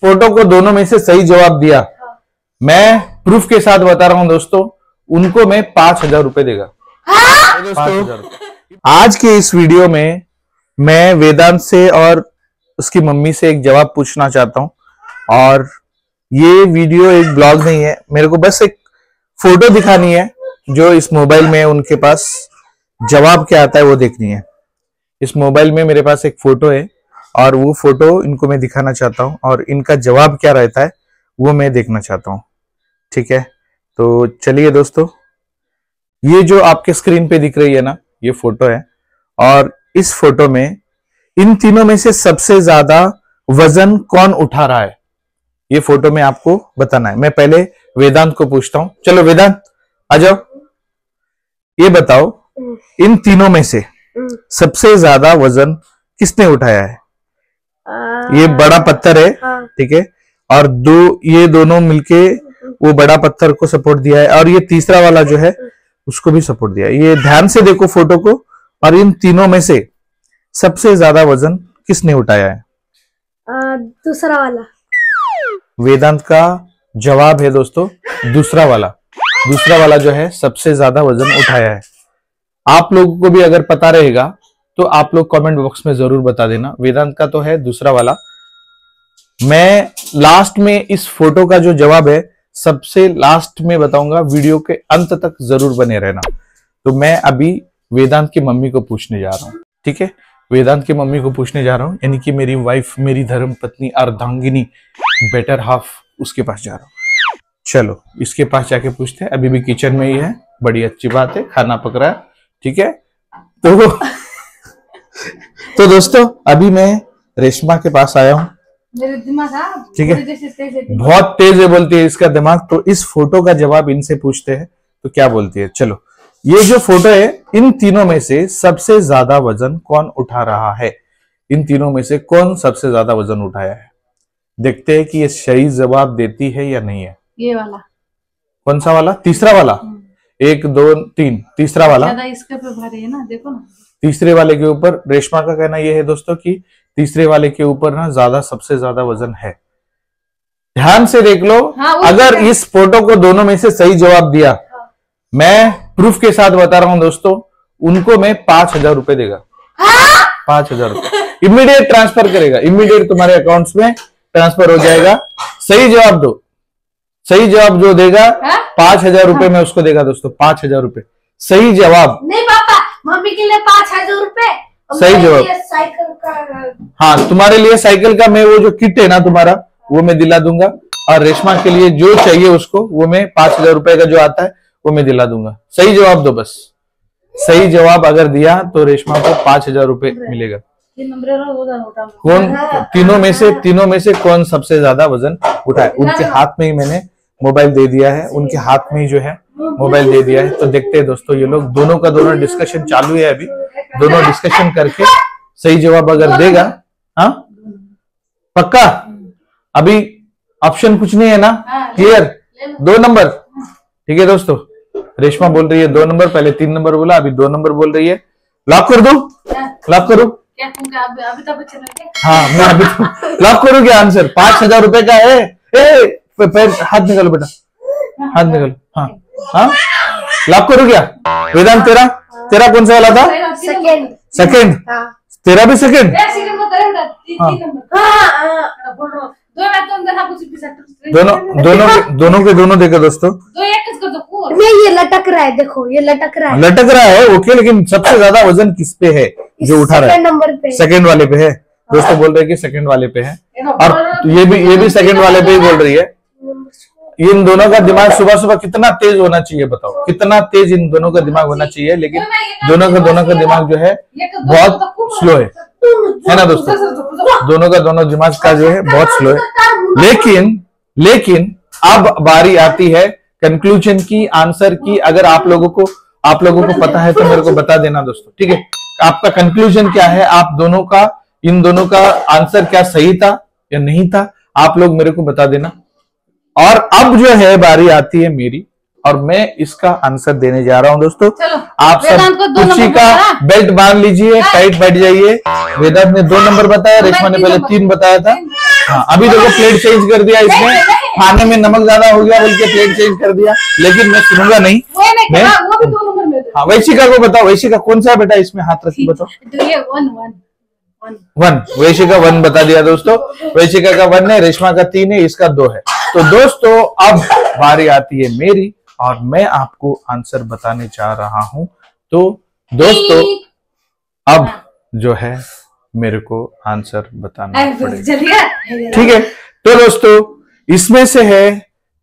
Photo को दोनों में से सही जवाब दिया, मैं प्रूफ के साथ बता रहा हूं दोस्तों, उनको मैं 5,000 रुपए देगा। दोस्तों आज के इस वीडियो में मैं वेदांत से और उसकी मम्मी से एक जवाब पूछना चाहता हूं, और ये वीडियो एक ब्लॉग नहीं है, मेरे को बस एक फोटो दिखानी है जो इस मोबाइल में उनके पास जवाब क्या आता है वो देखनी है। इस मोबाइल में मेरे पास एक फोटो है और वो फोटो इनको मैं दिखाना चाहता हूं और इनका जवाब क्या रहता है वो मैं देखना चाहता हूं। ठीक है, तो चलिए दोस्तों, ये जो आपके स्क्रीन पे दिख रही है ना, ये फोटो है, और इस फोटो में इन तीनों में से सबसे ज्यादा वजन कौन उठा रहा है, ये फोटो में आपको बताना है। मैं पहले वेदांत को पूछता हूं। चलो वेदांत आ जाओ, ये बताओ इन तीनों में से सबसे ज्यादा वजन किसने उठाया है? ये बड़ा पत्थर है, ठीक है, और ये दोनों मिलके वो बड़ा पत्थर को सपोर्ट दिया है, और ये तीसरा वाला जो है उसको भी सपोर्ट दिया है। ये ध्यान से देखो फोटो को, और इन तीनों में से सबसे ज्यादा वजन किसने उठाया है? दूसरा वाला। वेदांत का जवाब है दोस्तों दूसरा वाला। दूसरा वाला जो है सबसे ज्यादा वजन उठाया है। आप लोगों को भी अगर पता रहेगा तो आप लोग कमेंट बॉक्स में जरूर बता देना। वेदांत का तो है दूसरा वाला। मैं लास्ट में इस फोटो का जो जवाब है सबसे लास्ट में बताऊंगा, वीडियो के अंत तक जरूर बने रहना। तो मैं अभी वेदांत की मम्मी को पूछने जा रहा हूं। ठीक है, वेदांत की मम्मी को पूछने जा रहा हूं, यानी कि मेरी वाइफ, मेरी धर्म पत्नी, अर्धांगिनी, बेटर हाफ, उसके पास जा रहा हूं। चलो इसके पास जाके पूछते हैं। अभी भी किचन में ही है, बड़ी अच्छी बात है, खाना पक रहा है। ठीक है, तो दोस्तों अभी मैं रेशमा के पास आया हूं। मेरे दिमाग ठीक है, बहुत तेज है बोलती है इसका दिमाग। तो इस फोटो का जवाब इनसे पूछते हैं तो क्या बोलती है। चलो, ये जो फोटो है, इन तीनों में से सबसे ज्यादा वजन कौन उठा रहा है? इन तीनों में से कौन सबसे ज्यादा वजन उठाया है? देखते हैं कि ये सही जवाब देती है या नहीं है। ये वाला। कौन सा वाला? तीसरा वाला। 1 2 3, तीसरा वाला। ज्यादा इसके पे भारी है ना, देखो ना। तीसरे वाले के ऊपर रेशमा का कहना यह है दोस्तों कि तीसरे वाले के ऊपर ना ज्यादा, सबसे ज्यादा वजन है। ध्यान से देख लो। अगर इस फोटो को दोनों में से सही जवाब दिया, मैं प्रूफ के साथ बता रहा हूं दोस्तों, उनको मैं 5,000 रुपए देगा। 5,000 रुपए इमीडिएट ट्रांसफर करेगा, इमीडिएट तुम्हारे अकाउंट्स में ट्रांसफर हो जाएगा। सही जवाब दो, सही जवाब जो देगा 5,000 रुपए में उसको देगा दोस्तों। 5,000 रुपए सही जवाब। नहीं पापा, मम्मी के लिए 5,000 रुपए सही जवाब। साइकिल का, हाँ, तुम्हारे लिए साइकिल का मैं वो जो किट है ना तुम्हारा, वो मैं दिला दूंगा, और रेशमा के लिए जो चाहिए उसको वो मैं 5,000 रुपए का जो आता है वो मैं दिला दूंगा। सही जवाब दो बस। सही जवाब अगर दिया तो रेशमा को 5,000 रुपए मिलेगा। कौन तीनों में से कौन सबसे ज्यादा वजन उठाए? उनके हाथ में ही मैंने मोबाइल दे दिया है, उनके हाथ में ही जो है मोबाइल दे दिया है। तो देखते हैं दोस्तों, ये लोग दोनों का दोनों डिस्कशन चालू है अभी। दोनों डिस्कशन करके सही जवाब अगर देगा, हाँ पक्का, अभी ऑप्शन कुछ नहीं है ना, क्लियर? 2 नंबर। ठीक है दोस्तों, रेशमा बोल रही है 2 नंबर, पहले 3 नंबर बोला, अभी 2 नंबर बोल रही है। लॉक कर दो, लॉक करो। अभी तो बच्चे लगे। हाँ, मैं अभी तो लॉक करूँ क्या आंसर? 5,000 रुपए का है। पैर हाथ निकालो बेटा, हाथ निकालो। हाँ हाँ, लॉक करूँ क्या? वेदांत तेरा कौन सा वाला था? सेकंड। तेरा भी सेकंड? दोनों के दोनों देखो दोस्तों। ये लटक रहा है, देखो ये लटक रहा है। ओके, लेकिन सबसे ज्यादा वजन किस पे है जो उठा रहा है? नंबर पे, सेकंड वाले पे है। दोस्तों बोल रहे हैं कि सेकंड वाले पे है, और ये भी सेकंड वाले पे ही बोल रही है। इन दोनों का दिमाग सुबह सुबह कितना तेज होना चाहिए बताओ, कितना तेज इन दोनों का दिमाग होना चाहिए, लेकिन दोनों का दिमाग जो है बहुत स्लो है ना दोस्तों? दोनों का दोनों दिमाग का जो है बहुत स्लो है। लेकिन अब बारी आती है कंक्लूजन की, आंसर की। अगर आप लोगों को पता है तो मेरे को बता देना दोस्तों। ठीक है, आपका कंक्लूजन क्या है? आप दोनों का, इन दोनों का आंसर क्या सही था या नहीं था, आप लोग मेरे को बता देना। और अब जो है बारी आती है मेरी, और मैं इसका आंसर देने जा रहा हूं दोस्तों। आप सब कुर्सी का बेल्ट बांध लीजिए, टाइट बैठ जाइए। वेदांत ने 2 नंबर बताया, रेशमा ने पहले 3 बताया था। हाँ, अभी देखो प्लेट चेंज कर दिया इसने, खाने में नमक ज्यादा हो गया बोल के प्लेट चेंज कर दिया, लेकिन मैं सुनूंगा नहीं। मैं वो भी 2 नंबर में दे। हाँ, वैशिका को बताओ, वैशिका कौन सा है बेटा, इसमें हाथ रख के बताओ। तो ये 1 वैशिका 1 बता दिया दोस्तों, वैशिका का 1 है, रेशमा का 3 है, इसका 2 है। तो दोस्तों अब बारी आती है मेरी और मैं आपको आंसर बताने जा रहा हूं। तो दोस्तों अब जो है मेरे को आंसर बताना पड़ेगा, ठीक है। तो दोस्तों इसमें से है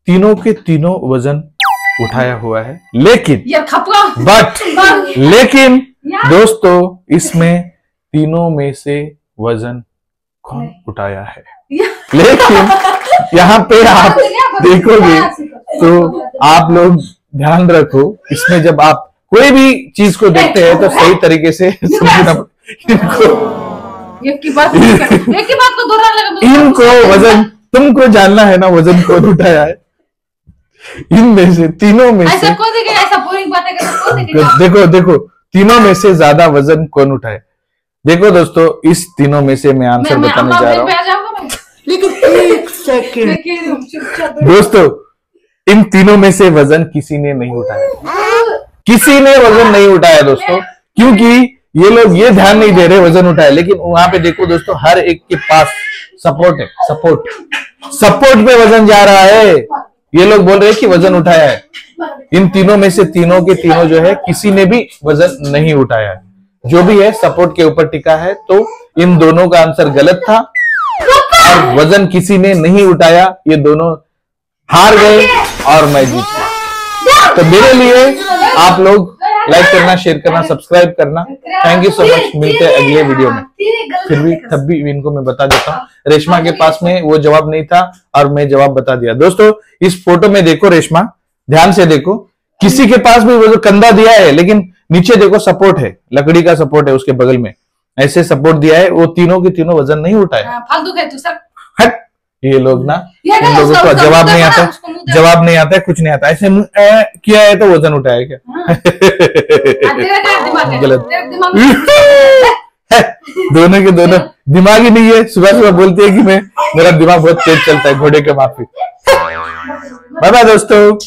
तीनों के तीनों वजन उठाया हुआ है, लेकिन लेकिन दोस्तों इसमें तीनों में से वजन कौन उठाया है? लेकिन यहाँ पे आप देखोगे तो आप लोग ध्यान रखो, इसमें जब आप कोई भी चीज को देखते हैं तो सही तरीके से समझना। एक की बात को दोहराने लगा। इनको वजन तुमको जानना है ना, वजन कौन उठाया है इनमें से तीनों में से। ऐसा बोरिंग बातें देखो देखो तीनों में से ज्यादा वजन कौन उठाए। देखो दोस्तों इस तीनों में से मैं आंसर बताने जा रहा हूँ, लेकिन एक सेकंड दोस्तों, इन तीनों में से वजन किसी ने नहीं उठाया, किसी ने वजन नहीं उठाया दोस्तों, क्योंकि ये लोग ये ध्यान नहीं दे रहे वजन उठाए, लेकिन वहां पे देखो दोस्तों हर एक के पास सपोर्ट है, सपोर्ट पे वजन जा रहा है। ये लोग बोल रहे हैं कि वजन उठाया है। इन तीनों में से तीनों के तीनों जो है किसी ने भी वजन नहीं उठाया है, जो भी है सपोर्ट के ऊपर टिका है। तो इन दोनों का आंसर गलत था और वजन किसी ने नहीं उठाया, ये दोनों हार गए और मैं जीत गया। तो मेरे लिए आप लोग लाइक करना, शेयर करना, सब्सक्राइब करना। Thank you so much. मिलते हैं अगले वीडियो में। फिर भी तब भी इनको मैं बता देता हूँ, रेशमा के पास में वो जवाब नहीं था और मैं जवाब बता दिया। दोस्तों इस फोटो में देखो, रेशमा ध्यान से देखो, किसी के पास भी वो जो कंधा दिया है, लेकिन नीचे देखो सपोर्ट है, लकड़ी का सपोर्ट है, उसके बगल में ऐसे सपोर्ट दिया है। वो तीनों के तीनों वजन नहीं उठाए। फालतू है तू सर। हट, ये लोग ना, इन लोगों को जवाब नहीं आता, जवाब नहीं आता है, कुछ नहीं आता, ऐसे किया है तो वजन उठाया क्या? गलत। दोनों के दोनों दिमाग ही नहीं है। सुबह सुबह बोलती है कि मेरा दिमाग बहुत तेज चलता है, घोड़े के माफी। बाय बाय दोस्तों।